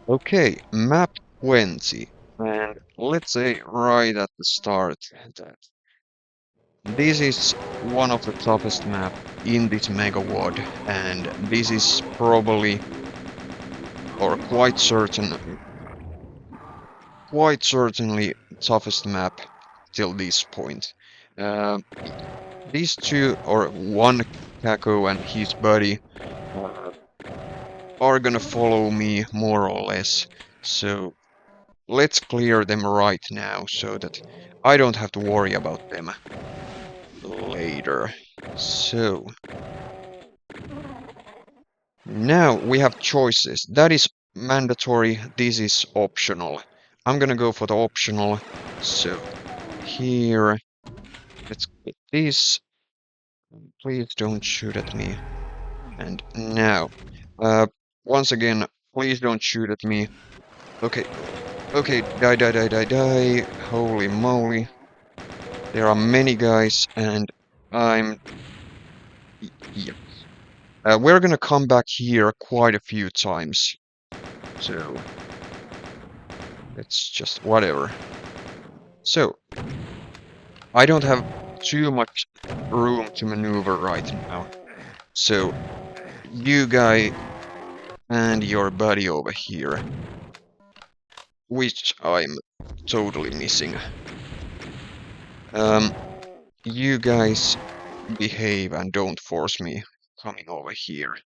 Okay, map 20. And let's say right at the start that this is one of the toughest map in this mega WOD, and this is probably or quite certainly toughest map till this point. Uh, these two or one Kako and his buddy uh, are gonna follow me more or less. So let's clear them right now so that I don't have to worry about them later. So now we have choices. That is mandatory, this is optional. I'm gonna go for the optional. So here, let's get this. Please don't shoot at me. And now, uh, once again, please don't shoot at me. Okay, okay, die, die, die, die, die. Holy moly. There are many guys, and I'm... Yeah. We're gonna come back here quite a few times. So, it's just whatever. So, I don't have too much room to maneuver right now. So, you guy and your buddy over here, which I'm totally missing. Um, you guys behave and don't force me coming over here.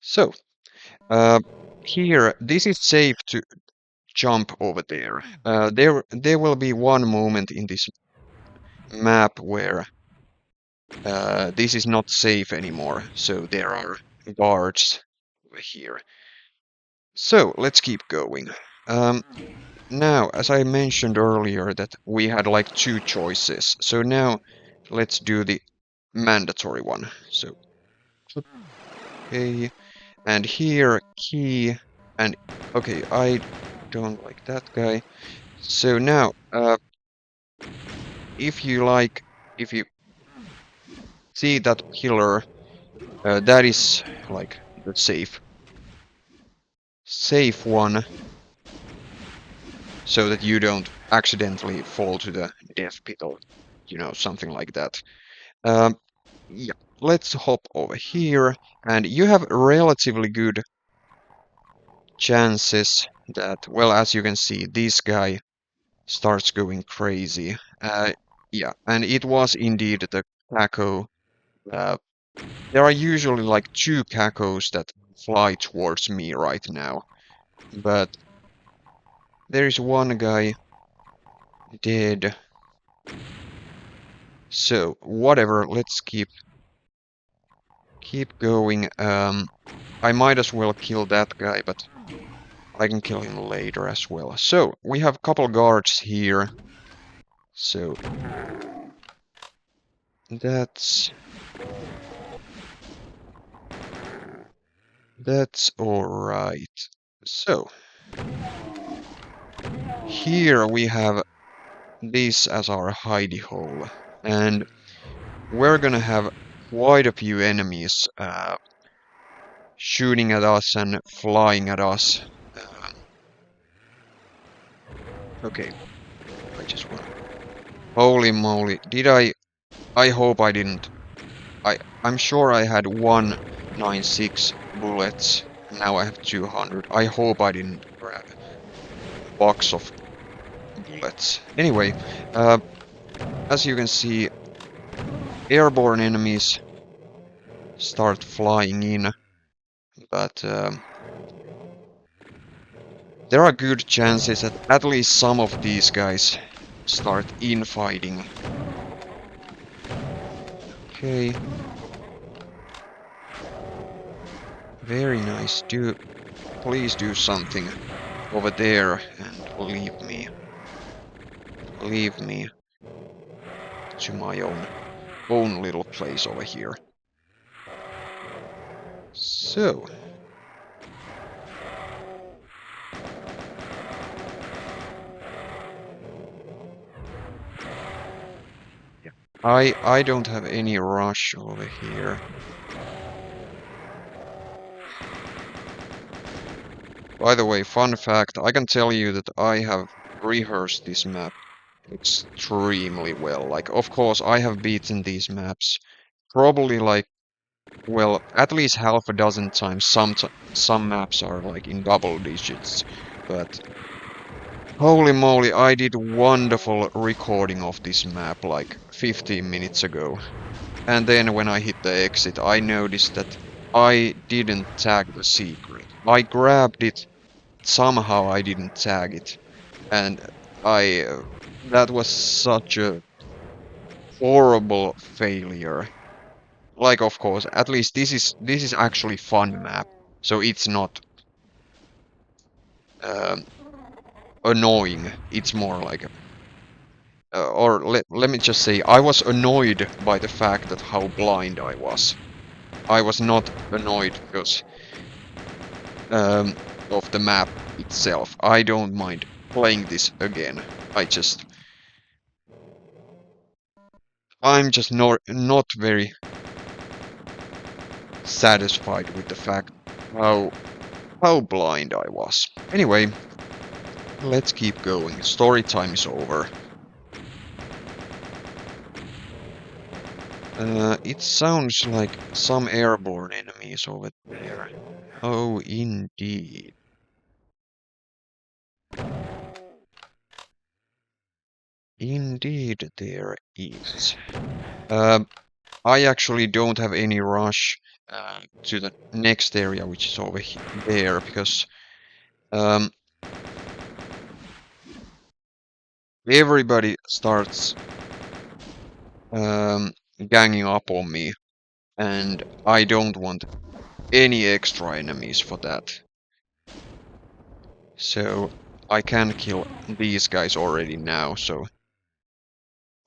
So, uh, here, this is safe to jump over there. There will be one moment in this map where this is not safe anymore, so there are guards over here. So, let's keep going. Um, Now, as I mentioned earlier, that we had like two choices. So now let's do the mandatory one. So, okay, and here key, and okay, I don't like that guy. So now, if you like, if you see that killer, that is like the safe one, so that you don't accidentally fall to the death pit or, something like that. Um, yeah, let's hop over here, and you have relatively good chances that, well, as you can see, this guy starts going crazy. Yeah, and it was indeed the Kako. Uh, there are usually like two Kakos that fly towards me right now, but there is one guy dead. So, whatever, let's keep going. I might as well kill that guy, but I can kill him later as well. So, we have a couple guards here. So, that's alright. So, here we have this as our hidey hole. And we're gonna have quite a few enemies shooting at us and flying at us. Okay, I just want... Holy moly, did I hope I didn't. I'm sure I had 196 bullets. Now I have 200. I hope I didn't grab a box of bullets. Anyway, as you can see, airborne enemies start flying in, but there are good chances that at least some of these guys start infighting. Okay. Very nice. Please do something over there and leave me to my own little place over here. So, yeah, I don't have any rush over here. By the way, fun fact, I can tell you that I have rehearsed this map extremely well. Like, of course, I have beaten these maps probably like, well, at least half a dozen times. Some maps are like in double digits, but holy moly, I did wonderful recording of this map like 15 minutes ago. And then when I hit the exit, I noticed that I didn't tag the secret. I grabbed it, somehow I didn't tag it. And I, that was such a horrible failure. Like, of course, at least this is actually fun map, so it's not um, annoying. It's more like, or let me just say, I was annoyed by the fact that how blind I was. I was not annoyed because um, of the map itself. I don't mind playing this again. I'm just not very satisfied with the fact how how blind I was. Anyway, let's keep going. Story time is over. It sounds like some airborne enemies over there. Oh, indeed. Indeed there is. Uh, I actually don't have any rush to the next area, which is over there, because um, everybody starts um, ganging up on me, and I don't want any extra enemies for that. So I can kill these guys already now, so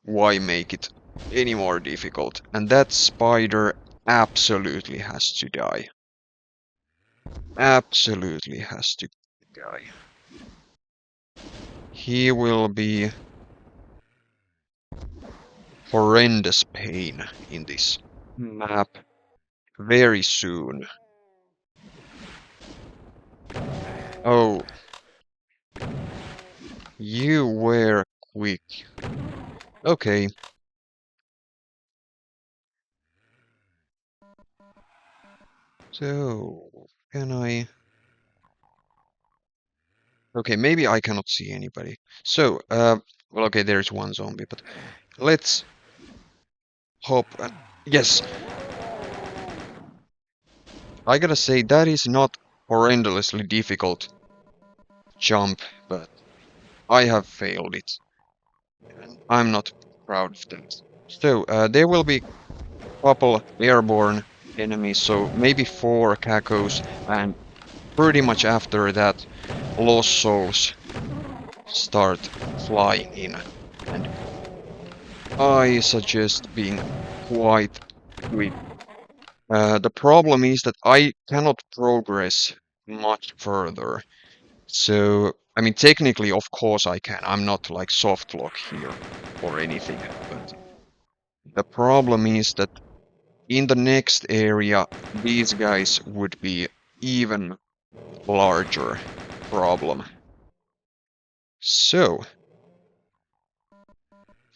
why make it any more difficult? And that spider absolutely has to die. Absolutely has to die. He will be horrendous pain in this map very soon. Oh, you were quick. Okay, so can I... Okay, maybe I cannot see anybody. So, well, okay, there's one zombie, but let's hop and... Yes, I gotta say, that is not horrendously difficult jump, but I have failed it. And I'm not proud of that. So, there will be a couple airborne enemies, so maybe 4 cacos, and pretty much after that, lost souls start flying in. And I suggest being quite quick. The problem is that I cannot progress much further. So, I mean, technically, of course I can. I'm not like soft lock here or anything. But the problem is that in the next area, these guys would be even larger problem. So,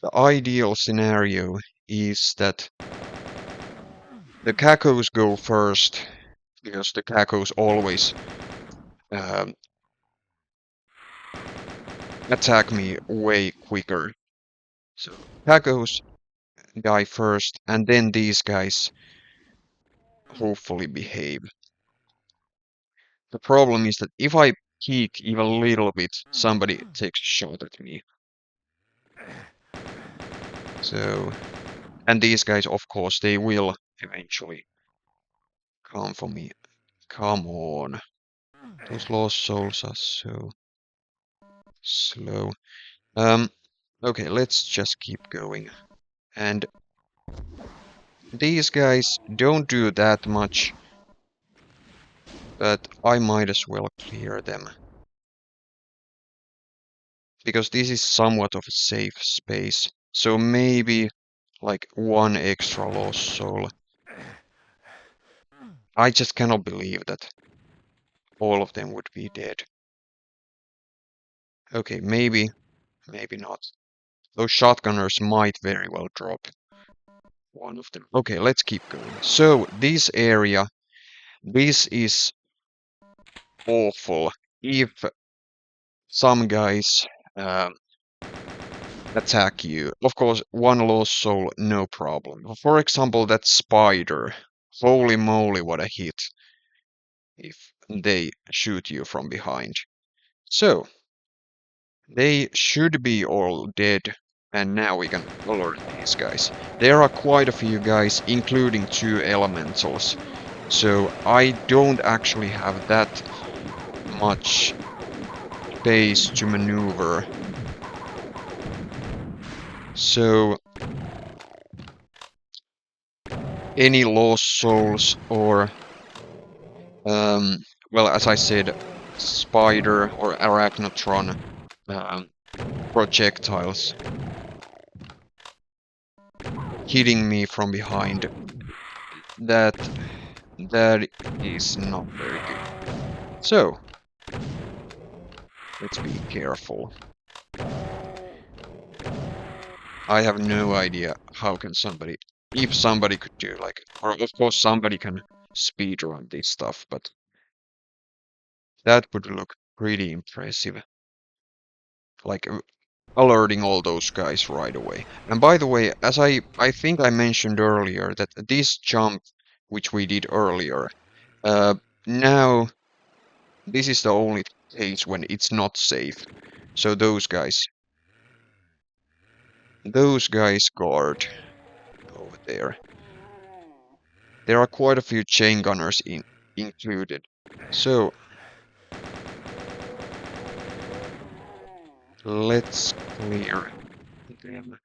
the ideal scenario is that the cacos go first, because the cacos always um, attack me way quicker. So, cacos die first, and then these guys hopefully behave. The problem is that if I peek even a little bit, somebody takes a shot at me. So, and these guys, of course, they will eventually come for me. Come on. Those lost souls are so slow. Okay, let's just keep going. And these guys don't do that much, but I might as well clear them. Because this is somewhat of a safe space. So maybe like 1 extra lost soul. I just cannot believe that all of them would be dead. Okay, maybe not. Those shotgunners might very well drop one of them. Okay, let's keep going. So, this area, this is awful. If some guys um, attack you, of course, one lost soul, no problem. For example, that spider. Holy moly, what a hit if they shoot you from behind. So, they should be all dead, and now we can alert these guys. There are quite a few guys, including 2 elementals, so I don't actually have that much space to maneuver. So, any lost souls or, well, as I said, spider or arachnotron um, projectiles hitting me from behind, that is not very good. So, let's be careful. I have no idea how can somebody, if somebody could do like, or of course somebody can speedrun this stuff, but that would look pretty impressive. Like alerting all those guys right away. And by the way, as I think I mentioned earlier that this jump, which we did earlier, now this is the only case when it's not safe. So those guys guard over there. There are quite a few chain gunners included. So let's clear them.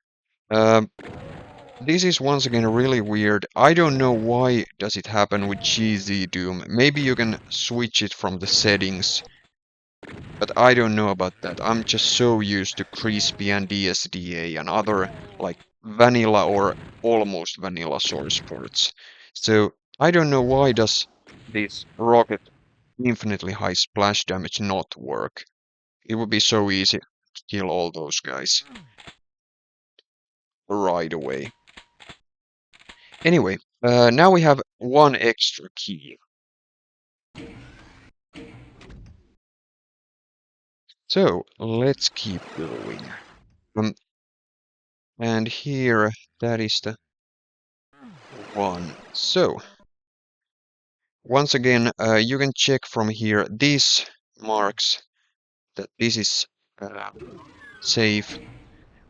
This is once again really weird. I don't know why does it happen with GZ Doom. Maybe you can switch it from the settings, but I don't know about that. I'm just so used to Crispy and DSDA and other like vanilla or almost vanilla source ports. So I don't know why does this rocket infinitely high splash damage not work. It would be so easy to kill all those guys right away. Anyway, now we have one extra key. So let's keep going. And here, that is the one. So once again, you can check from here. This marks that this is safe.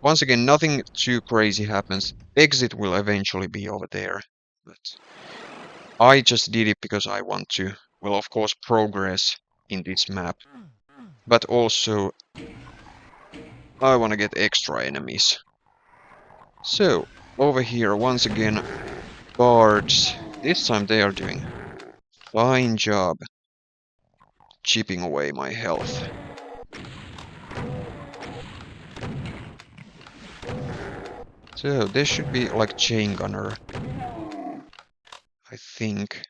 Once again, nothing too crazy happens. Exit will eventually be over there. But I just did it because I want to, well, of course, progress in this map. But also, I want to get extra enemies. So, over here, once again, guards. This time they are doing fine job chipping away my health. So, this should be like chain gunner, I think.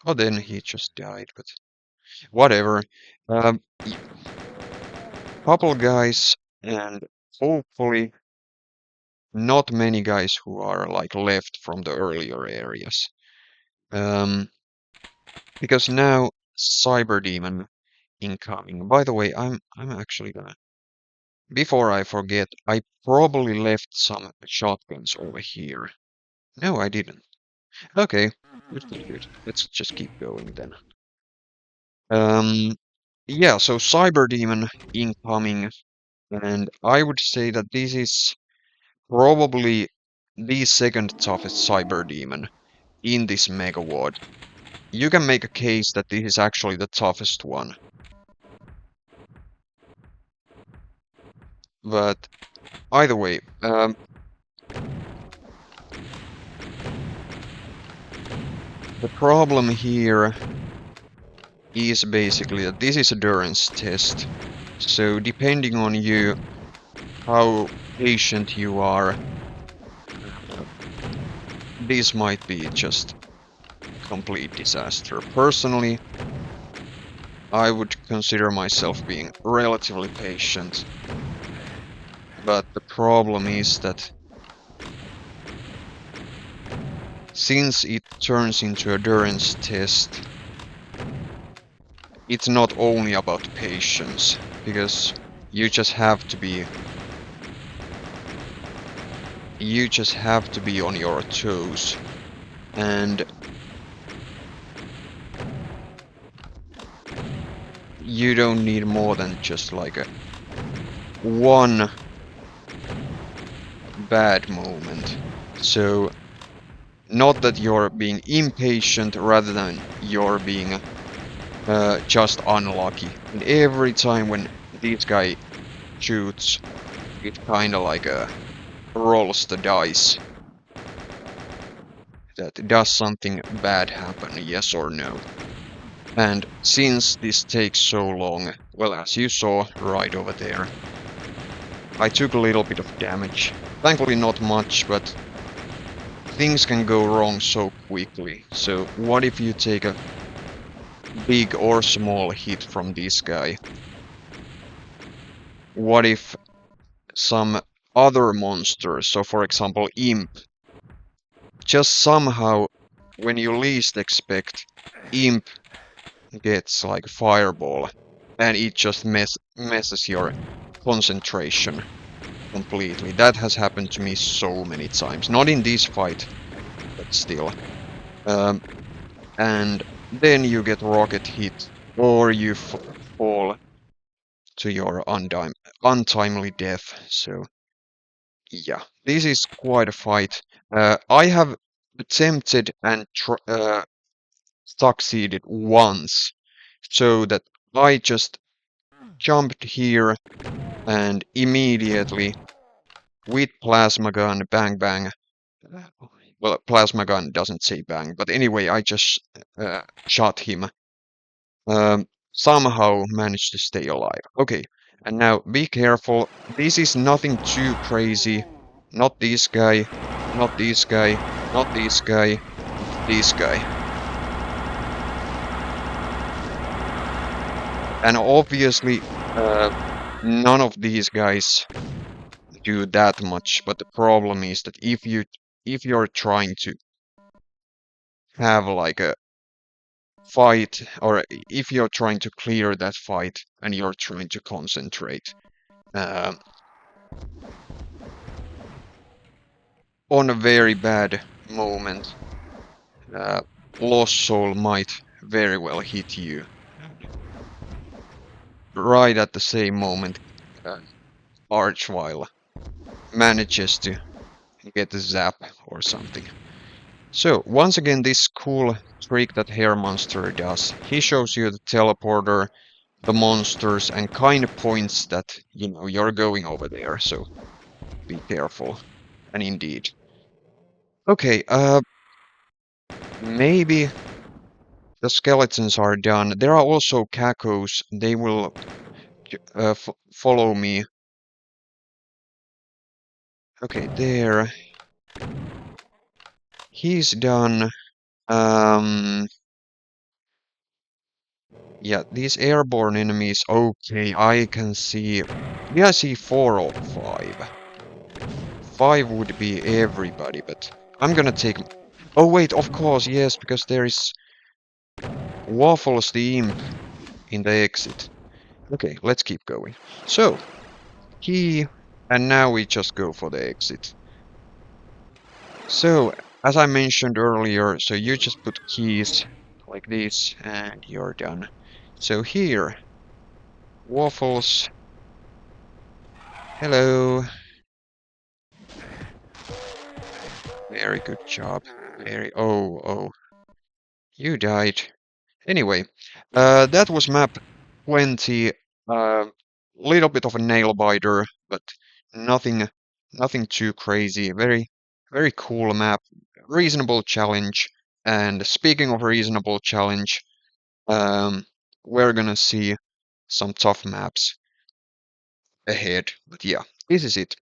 Oh, then he just died, but whatever. Couple guys, and hopefully not many guys who are like left from the earlier areas. Because now Cyber Demon incoming. By the way, I'm actually gonna, before I forget, I probably left some shotguns over here. No, I didn't. Okay, good. Let's just keep going then. Yeah, so Cyber Demon incoming, and I would say that this is probably the second toughest Cyber Demon in this Mega Ward. You can make a case that this is actually the toughest one. But either way, the problem here is basically that this is a endurance test. So depending on you, how patient you are, this might be just complete disaster. Personally, I would consider myself being relatively patient. But the problem is that since it turns into a endurance test, it's not only about patience, because you just have to be on your toes, and you don't need more than just like a one bad moment. So not that you're being impatient, rather than you're being just unlucky. And every time when this guy shoots, it kinda like rolls the dice. That does something bad happen, yes or no? And since this takes so long, well, as you saw right over there, I took a little bit of damage. Thankfully not much, but things can go wrong so quickly. So what if you take a big or small hit from this guy? What if some other monsters, so for example Imp, just somehow, when you least expect, Imp gets like fireball, and it just messes your concentration completely. That has happened to me so many times. Not in this fight, but still. Um, and then you get rocket hit, or you fall to your untimely death. So yeah, this is quite a fight. I have attempted and succeeded once, so that I just jumped here and immediately with plasma gun, bang bang. Well, plasma gun doesn't say bang, but anyway, I just shot him. Somehow managed to stay alive. Okay, and now be careful. This is nothing too crazy. Not this guy, not this guy, not this guy, this guy. And obviously, none of these guys do that much, but the problem is that if you're trying to have like a fight, or if you're trying to clear that fight and you're trying to concentrate um, on a very bad moment, uh, Lost Soul might very well hit you right at the same moment. uh, Archvile manages to get a zap or something. So, once again, this cool trick that Hair Monster does. He shows you the teleporter, the monsters, and kind of points that, you know, you're going over there, so be careful. And indeed. Okay, maybe the skeletons are done. There are also cacos. They will follow me. Okay, there. He's done. Um, yeah, these airborne enemies. Okay, I can see. Yeah, I see 4 or 5. 5 would be everybody, but I'm gonna take. Oh wait, of course, yes, because there is Waffles the Imp in the exit. Okay, let's keep going. So, key, and now we just go for the exit. So, as I mentioned earlier, so you just put keys like this, and you're done. So here, Waffles, hello, very good job, oh, you died. Anyway, that was map 20, little bit of a nail biter, but nothing, nothing too crazy, very cool map, reasonable challenge, and speaking of reasonable challenge, Um, we're gonna see some tough maps ahead. But yeah, this is it.